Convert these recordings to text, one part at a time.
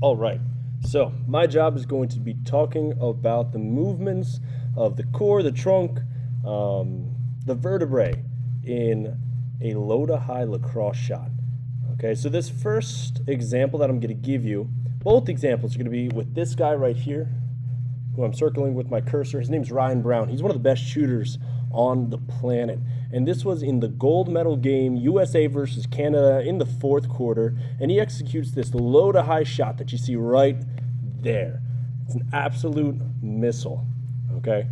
All right, so my job is going to be talking about the movements of the core, the trunk, the vertebrae in a low to high lacrosse shot. Okay, so this first example that I'm going to give you, both examples are going to be with this guy right here, who I'm circling with my cursor. His name's Ryan Brown. He's one of the best shooters on the planet. And this was in the gold medal game, USA versus Canada, in the fourth quarter. And he executes this low to high shot that you see right there. It's an absolute missile, okay?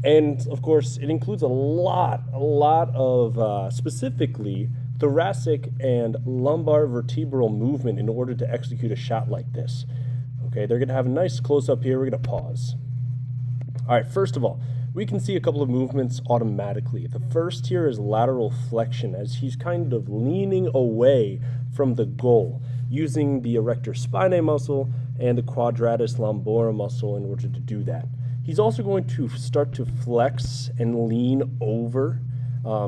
And of course, it includes a lot of specifically thoracic and lumbar vertebral movement in order to execute a shot like this. Okay, they're gonna have a nice close up here. We're gonna pause. All right, first of all, we can see a couple of movements automatically. The first here is lateral flexion, as he's kind of leaning away from the goal using the erector spinae muscle and the quadratus lumborum muscle in order to do that. He's also going to start to flex and lean over,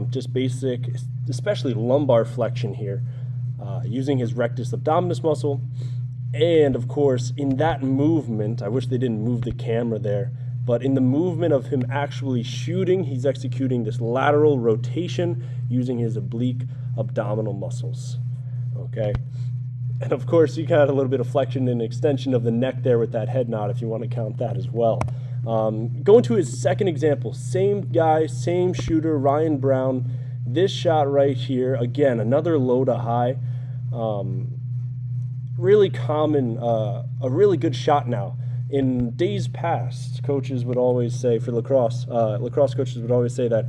just basic, especially lumbar flexion here, using his rectus abdominis muscle. And of course, in that movement, I wish they didn't move the camera there, but in the movement of him actually shooting, he's executing this lateral rotation using his oblique abdominal muscles, okay? And of course, you got a little bit of flexion and extension of the neck there with that head nod if you want to count that as well. Going to his second example, same guy, same shooter, Ryan Brown. This shot right here, again, another low to high. Really common, a really good shot now. In days past, coaches would always say, for lacrosse coaches would always say that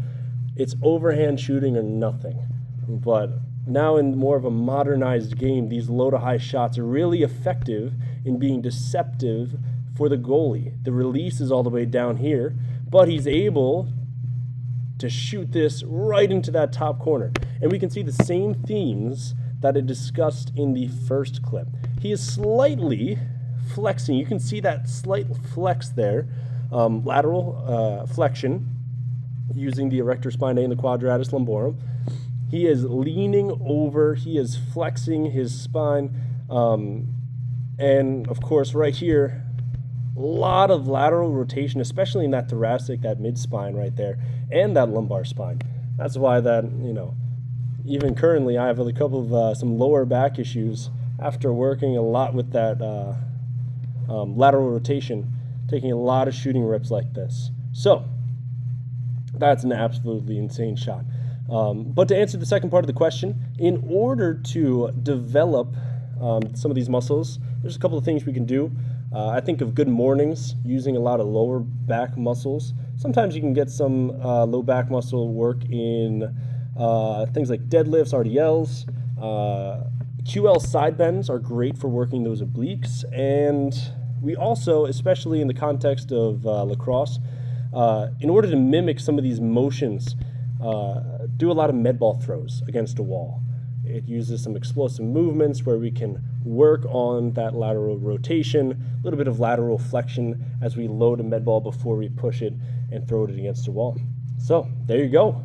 it's overhand shooting or nothing. But now in more of a modernized game, these low to high shots are really effective in being deceptive for the goalie. The release is all the way down here, but he's able to shoot this right into that top corner. And we can see the same themes that I discussed in the first clip. He is slightly flexing. You can see that slight flex there, lateral flexion using the erector spinae and the quadratus lumborum. He is leaning over, he is flexing his spine, and of course right here, a lot of lateral rotation, especially in that thoracic, that mid spine right there, and that lumbar spine. That's why that, even currently I have a couple of some lower back issues after working a lot with that lateral rotation, taking a lot of shooting reps like this. So that's an absolutely insane shot. But to answer the second part of the question, in order to develop some of these muscles, there's a couple of things we can do. I think of good mornings using a lot of lower back muscles. Sometimes you can get some low back muscle work in things like deadlifts, RDLs. QL side bends are great for working those obliques. And we also, especially in the context of lacrosse, in order to mimic some of these motions, do a lot of med ball throws against a wall. It uses some explosive movements where we can work on that lateral rotation, a little bit of lateral flexion as we load a med ball before we push it and throw it against a wall. So there you go.